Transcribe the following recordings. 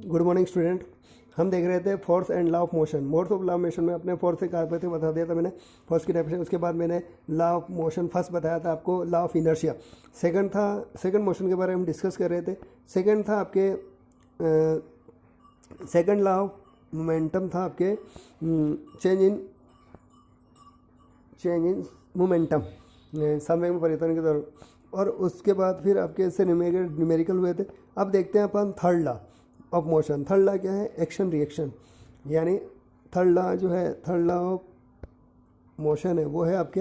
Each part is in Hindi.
Good morning student. हम देख रहे थे force and law of motion. Modes of law of motion में अपने फोर्स से कार्य थे बता दिया था मैंने, फोर्स की डेफिनेशन। उसके बाद मैंने लॉ ऑफ मोशन फर्स्ट बताया था आपको, लॉ ऑफ इनर्शिया। सेकंड था, सेकंड मोशन के बारे में हम डिस्कस कर रहे थे। सेकंड था आपके सेकंड लॉ ऑफ मोमेंटम था आपके चेंज इन मोमेंटम, संवेग में परिवर्तन के दौरान। और उसके बाद फिर आपके इससे न्यूमेरिकल हुए थे। अब देखते हैं अपन third law of motion. Third law क्या है? Action reaction. यानी थर्ड लॉ जो है, थर्ड लॉ ऑफ मोशन है, वो है आपके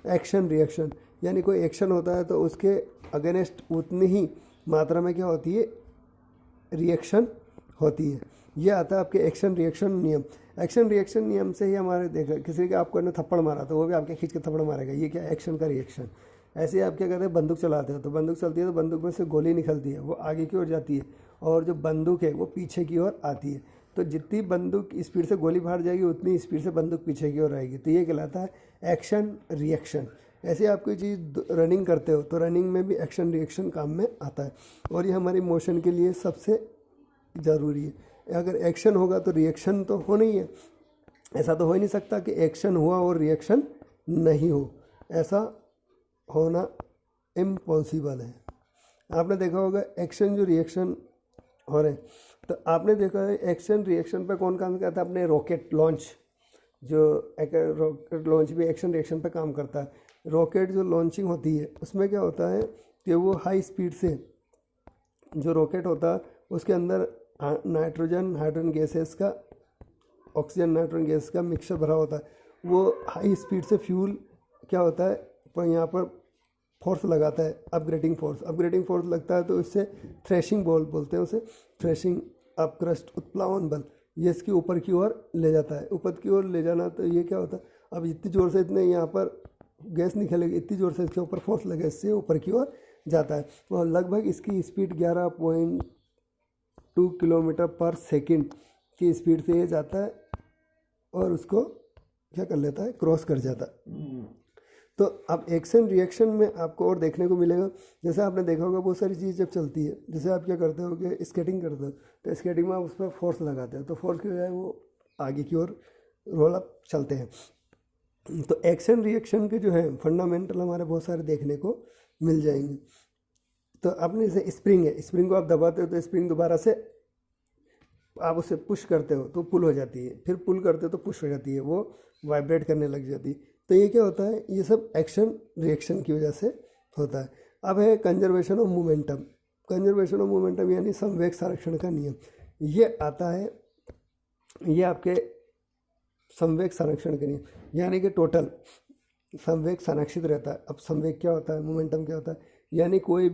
एक्शन रिएक्शन। यानी कोई एक्शन होता है तो उसके अगेंस्ट उतनी ही मात्रा में क्या होती है? रिएक्शन होती है। ये आता है आपके एक्शन रिएक्शन नियम। एक्शन रिएक्शन नियम से ही हमारे देखा, किसी के आपको ने थप्पड़ मारा तो वो भी आपके खींच के थप्पड़ मारेगा। ये क्या? एक्शन का रिएक्शन। ऐसे ही आप क्या कहते हैं? बंदूक चलाते हो तो बंदूक चलती है तो बंदूक में से गोली निकलती है, वो आगे की ओर जाती है, और जो बंदूक है वो पीछे की ओर आती है। तो जितनी बंदूक स्पीड से गोली बाहर जाएगी उतनी स्पीड से बंदूक पीछे की ओर आएगी। तो ये कहलाता है एक्शन रिएक्शन। ऐसे आप कोई चीज़ रनिंग करते हो तो रनिंग में भी एक्शन रिएक्शन काम में आता है, और ये हमारी मोशन के लिए सबसे ज़रूरी है। अगर एक्शन होगा तो रिएक्शन तो होना ही है। ऐसा तो हो ही नहीं सकता कि एक्शन हुआ और रिएक्शन नहीं हो, ऐसा होना इम्पॉसिबल है। आपने देखा होगा एक्शन जो रिएक्शन हो रहे हैं, तो आपने देखा है एक्शन रिएक्शन पे कौन काम करता है? अपने रॉकेट लॉन्च, जो रॉकेट लॉन्च भी एक्शन रिएक्शन पे काम करता है। रॉकेट जो लॉन्चिंग होती है उसमें क्या होता है कि वो हाई स्पीड से, जो रॉकेट होता है उसके अंदर नाइट्रोजन हाइड्रोजन गैसेस का, ऑक्सीजन नाइट्रोजन गैस का मिक्सचर भरा होता है। वो हाई स्पीड से फ्यूल क्या होता है, पर यहाँ पर फोर्स लगाता है, अपग्रेडिंग फोर्स। अपग्रेडिंग फोर्स लगता है तो इससे थ्रेशिंग बॉल बोलते हैं उसे, थ्रेशिंग अपक्रस्ट उत्प्लावन बल, ये इसके ऊपर की ओर ले जाता है। ऊपर की ओर ले जाना तो ये क्या होता है, अब इतनी ज़ोर से इतने यहाँ पर गैस निकलेगी, इतनी ज़ोर से इसके ऊपर फोर्स लगे, इससे ऊपर की ओर जाता है। और लगभग इसकी स्पीड 11.2 किलोमीटर पर सेकेंड की स्पीड से ये जाता है और उसको क्या कर लेता है? क्रॉस कर जाता है। तो अब एक्शन रिएक्शन में आपको और देखने को मिलेगा। जैसे आपने देखा होगा बहुत सारी चीज़ जब चलती है, जैसे आप क्या करते हो कि स्केटिंग करते हो तो स्केटिंग में आप उस पर फोर्स लगाते हो तो फोर्स की बजाय वो आगे की ओर रोल अप चलते हैं। तो एक्शन रिएक्शन के जो है फंडामेंटल हमारे बहुत सारे देखने को मिल जाएंगे। तो आपने जैसे स्प्रिंग है, स्प्रिंग को आप दबाते हो तो स्प्रिंग दोबारा से आप उसे पुश करते हो तो पुल हो जाती है, फिर पुल करते हो तो पुश हो जाती है, वो वाइब्रेट करने लग जाती है। तो ये क्या होता है? ये सब एक्शन रिएक्शन की वजह से होता है। अब है conservation of momentum. Conservation of momentum यानी संवेग संरक्षण का नियम। ये आता है, ये आपके संवेग संरक्षण के नियम, यानी कि टोटल संवेग संरक्षित रहता है। अब संवेग क्या होता है, मोमेंटम क्या होता है? यानी कोई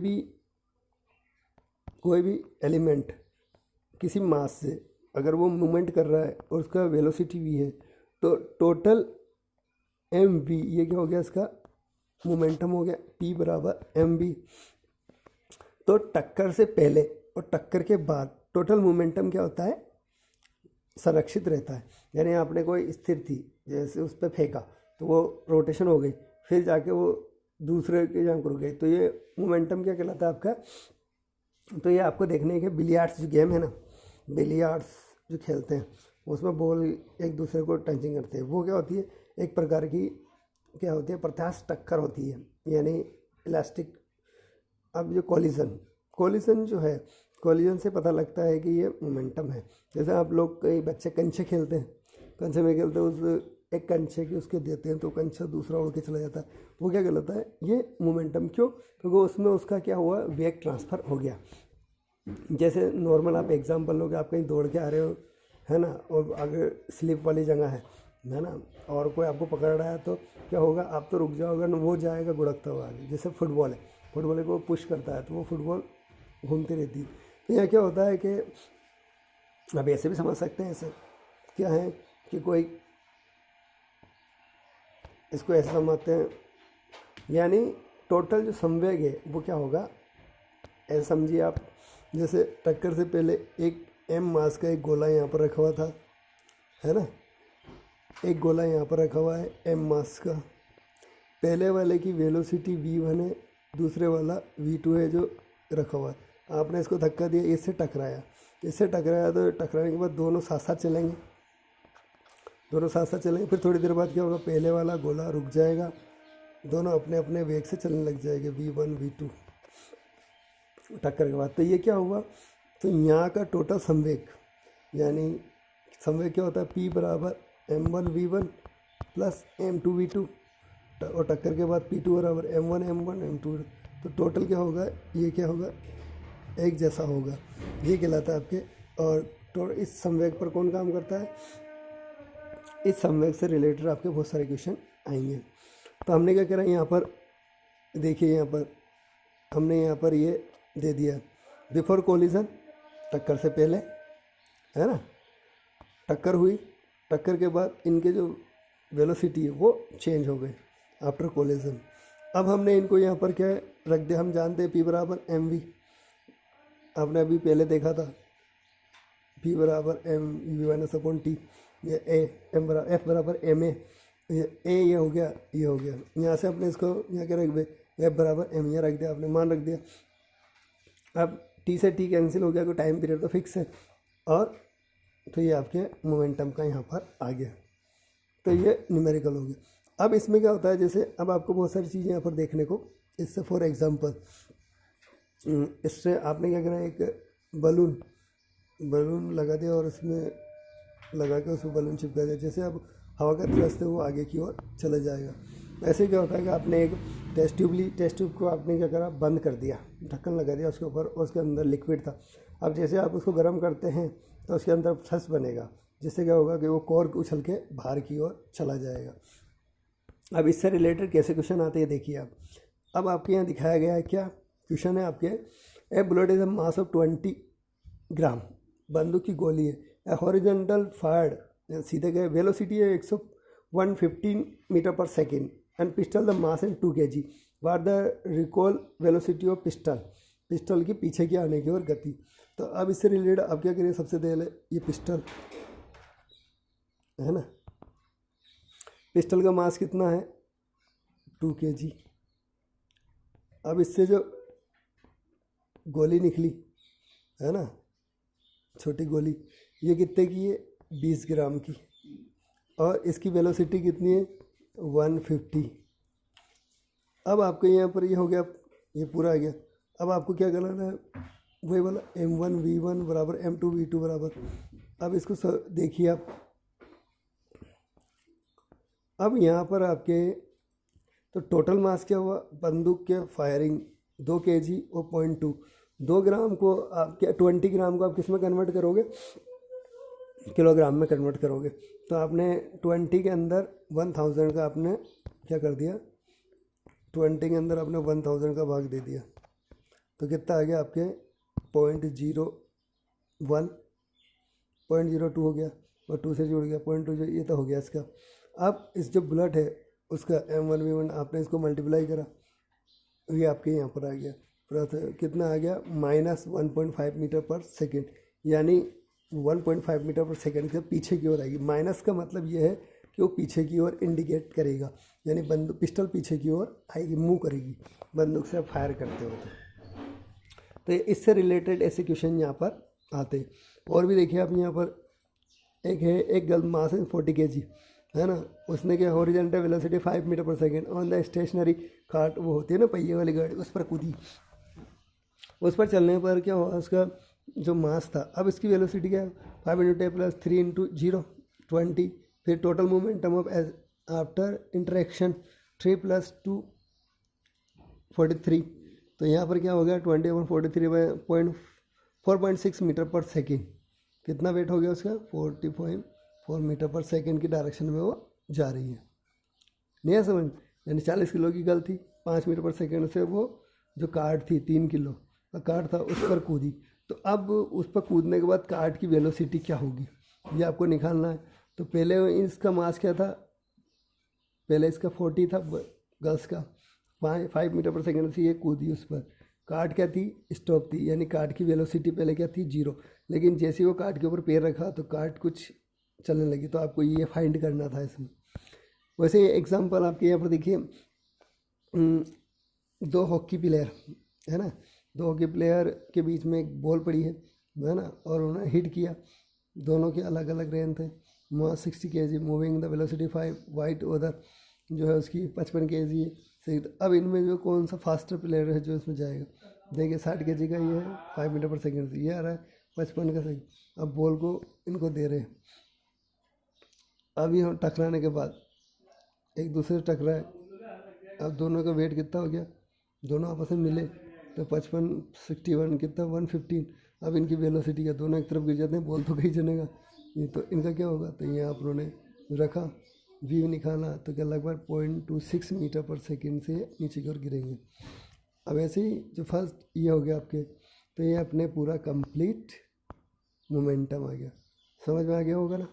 भी एलिमेंट किसी मास से अगर वो मूवमेंट कर रहा है और उसका वेलोसिटी भी है, तो टोटल एम वी, ये क्या हो गया? इसका मोमेंटम हो गया P बराबर एम वी। तो टक्कर से पहले और टक्कर के बाद टोटल मोमेंटम क्या होता है? संरक्षित रहता है। यानी आपने कोई स्थिर थी, जैसे उस पर फेंका तो वो रोटेशन हो गई, फिर जाके वो दूसरे के जहाँ रुक गई, तो ये मोमेंटम क्या कहलाता है आपका? तो ये आपको देखने के बिलियार्ड्स जो गेम है ना, बिलियार्ड्स जो खेलते हैं उसमें बॉल एक दूसरे को टचिंग करते हैं, वो क्या होती है? एक प्रकार की क्या होती है? प्रत्यास्थ टक्कर होती है, यानी इलास्टिक। अब जो कोलिजन जो है, कोलिजन से पता लगता है कि ये मोमेंटम है। जैसे आप लोग, कई बच्चे कंचे खेलते हैं, कंचे में खेलते हैं, उस एक कंचे की उसके देते हैं तो कंचा दूसरा उड़ के चला जाता है, वो क्या कहलाता है? ये मोमेंटम। क्यों? क्योंकि उसमें उसका क्या हुआ? वेग ट्रांसफ़र हो गया। जैसे नॉर्मल आप एग्जाम्पल लोगे, आप कहीं दौड़ के आ रहे हो, है ना, और आगे स्लिप वाली जगह है ना, और कोई आपको पकड़ रहा है तो क्या होगा? आप तो रुक जाओगे ना, वो जाएगा गुड़कता हुआ आगे। जैसे फुटबॉल है, फुटबॉल को पुश करता है तो वो फुटबॉल घूमती रहती है। तो यहाँ क्या होता है कि अब ऐसे भी समझ सकते हैं, ऐसे क्या है कि कोई इसको ऐसे समझते हैं, यानी टोटल जो संवेग है वो क्या होगा? ऐसे समझिए आप, जैसे टक्कर से पहले एक एम मास का एक गोला यहाँ पर रखा हुआ था, है ना, एक गोला यहाँ पर रखा हुआ है एम मास का। पहले वाले की वेलोसिटी v1 है, दूसरे वाला v2 है जो रखा हुआ है। आपने इसको धक्का दिया, इससे टकराया, इससे टकराया तो टकराने के बाद दोनों साथ साथ चलेंगे, दोनों साथ साथ चलेंगे। फिर थोड़ी देर बाद क्या होगा, पहले वाला गोला रुक जाएगा, दोनों अपने अपने वेग से चलने लग जाएंगे, V1 V2 टक्कर के बाद। तो ये क्या हुआ, तो यहाँ का टोटल संवेग, यानी संवेग क्या होता है, P बराबर m1 v1 plus m2 v2, और टक्कर के बाद P2 बराबर m1 m1 m2। तो टोटल क्या होगा, ये क्या होगा, एक जैसा होगा, ये कहलाता है आपके। और तो इस संवेग पर कौन काम करता है, इस संवेग से रिलेटेड आपके बहुत सारे क्वेश्चन आएंगे। तो हमने क्या करा यहाँ पर, देखिए यहाँ पर हमने यहाँ पर ये दे दिया, बिफोर कोलिजन, टक्कर से पहले, है ना, टक्कर हुई, टक्कर के बाद इनके जो वेलोसिटी है वो चेंज हो गए आफ्टर कोलिजन। अब हमने इनको यहाँ पर क्या रख दिया, हम जानते हैं P बराबर mv, आपने अभी पहले देखा था, P बराबर mv/t, ये F बराबर ma, ये हो गया, ये हो गया। यहाँ से आपने इसको यहाँ क्या रख दिया, F बराबर m यहाँ रख दिया, आपने मान रख दिया। अब T से T कैंसिल हो गया, कोई टाइम पीरियड तो फिक्स है, और तो ये आपके मोमेंटम का यहाँ पर आ गया। तो ये न्यूमेरिकल हो गया। अब इसमें क्या होता है, जैसे अब आपको बहुत सारी चीज़ें यहाँ पर देखने को, इससे फॉर एग्जांपल इससे आपने क्या करना, एक बलून लगा दिया और उसमें लगा के उसमें बलून चिपका दिया, जैसे अब हवा का थ्रस्ट है वो आगे की ओर चला जाएगा। ऐसे क्या होता है कि आपने एक टेस्ट ट्यूब को आपने क्या करा, बंद कर दिया, ढक्कन लगा दिया उसके ऊपर, उसके अंदर लिक्विड था। अब जैसे आप उसको गर्म करते हैं तो उसके अंदर थ्रस्ट बनेगा, जिससे क्या होगा कि वो कॉर्क उछल के बाहर की ओर चला जाएगा। अब इससे रिलेटेड कैसे क्वेश्चन आते हैं देखिए आप। अब आपके यहाँ दिखाया गया है, क्या क्वेश्चन है आपके, a bullet is a mass of 20 gram, बंदूक की गोली है, ए हॉरिजॉन्टल फायर्ड, सीधे गए, वेलोसिटी है 115 metre per second, and pistol the mass and 2 kg, what the recall velocity of pistol की पीछे की आने की ओर गति। तो अब इससे रिलेटेड आप क्या करिए, सबसे पहले ये पिस्टल है ना, पिस्टल का मास कितना है, 2 kg। अब इससे जो गोली निकली है ना, छोटी गोली, ये कितने की है, 20 ग्राम की, और इसकी वेलोसिटी कितनी है, 150। अब आपके यहाँ पर ये हो गया, ये पूरा आ गया। अब आपको क्या करना है, वही वाला m1 v1 बराबर m2 v2 बराबर। अब इसको देखिए आप, अब यहाँ पर आपके तो टोटल मास क्या हुआ, बंदूक के फायरिंग 2 kg और 0.2, 2 ग्राम को आप क्या 20 ग्राम को आप किस में कन्वर्ट करोगे, किलोग्राम में कन्वर्ट करोगे। तो आपने 20 के अंदर 1000 का आपने क्या कर दिया, 20 के अंदर आपने 1000 का भाग दे दिया, तो कितना आ गया आपके 0.01, 0.02 हो गया, और 2 से जुड़ गया 0.2, ये तो हो गया इसका। अब इस जो बुलेट है उसका m1 v1 आपने इसको मल्टीप्लाई करा, ये आपके यहाँ पर आ गया, पूरा कितना आ गया, -1.5 मीटर पर सेकेंड, यानी 1.5 मीटर पर सेकेंड के पीछे की ओर आएगी। माइनस का मतलब ये है कि वो पीछे की ओर इंडिकेट करेगा, यानी बंदूक पिस्टल पीछे की ओर आएगी, मूव करेगी बंदूक से आप फायर करते हो। तो इससे रिलेटेड ऐसे क्वेश्चन यहाँ पर आते हैं। और भी देखिए आप यहाँ पर, एक है, एक गर्ल मास है 40 kg, है ना, उसने क्या horizontal velocity 5 metre per second on the stationary cart, वो होती है ना पहिए वाली गाड़ी, उस पर कूदी, उस पर चलने पर क्या हुआ, उसका जो मास था, अब इसकी वेलोसिटी क्या है, 5 × 10 + 3 × 0 20, फिर total momentum of after interaction 3 + 2 43। तो यहाँ पर क्या हो गया, 20/43 4.6 मीटर पर सेकेंड, कितना वेट हो गया उसका, 40.4 मीटर पर सेकेंड की डायरेक्शन में वो जा रही है। नहीं है समझ, यानी 40 किलो की गर्ल थी, 5 मीटर पर सेकेंड से वो जो कार्ड थी 3 किलो का कार्ड था, उस पर कूदी। तो अब उस पर कूदने के बाद कार्ड की वेलोसिटी क्या होगी, ये आपको निकालना है। तो पहले इसका मास क्या था, पहले इसका 40 था गर्ल्स का, 5 मीटर पर सेकेंड से ये कूदी, उस पर कार्ड क्या थी, स्टॉप थी, यानी कार्ड की वेलोसिटी पहले क्या थी, 0। लेकिन जैसे ही वो कार्ड के ऊपर पैर रखा तो कार्ड कुछ चलने लगी, तो आपको ये फाइंड करना था इसमें। वैसे एग्जांपल आपके यहाँ पर देखिए, 2 हॉकी प्लेयर है ना, 2 हॉकी प्लेयर के बीच में एक बॉल पड़ी है, है ना, और उन्हें हिट किया। दोनों के अलग अलग रेंज थे। 60 kg moving the velocity 5, white उधर जो है उसकी 55 kg है। सही, तो अब इनमें जो कौन सा फास्टर प्लेयर है जो इसमें जाएगा, देखिए 60 kg का ये है, 5 मीटर पर सेकेंड से ये आ रहा है 55 का सेकेंड। अब बॉल को इनको दे रहे हैं, अभी हम टकराने के बाद एक दूसरे से टकराए, अब दोनों का वेट कितना हो गया, दोनों आपस में मिले तो 55 61 कितना 115। अब इनकी वेलोसिटी का दोनों एक तरफ गिर जाते हैं, बॉल तो कहीं जनेगा, ये तो इनका क्या होगा, तो ये आप लोगों ने रखा, वी निकाला तो क्या लगभग 0.26 मीटर पर सेकेंड से नीचे की ओर गिरेंगे। अब ऐसे ही जो फर्स्ट ये हो गया आपके, तो ये अपने पूरा कंप्लीट मोमेंटम आ गया, समझ में आ गया होगा ना।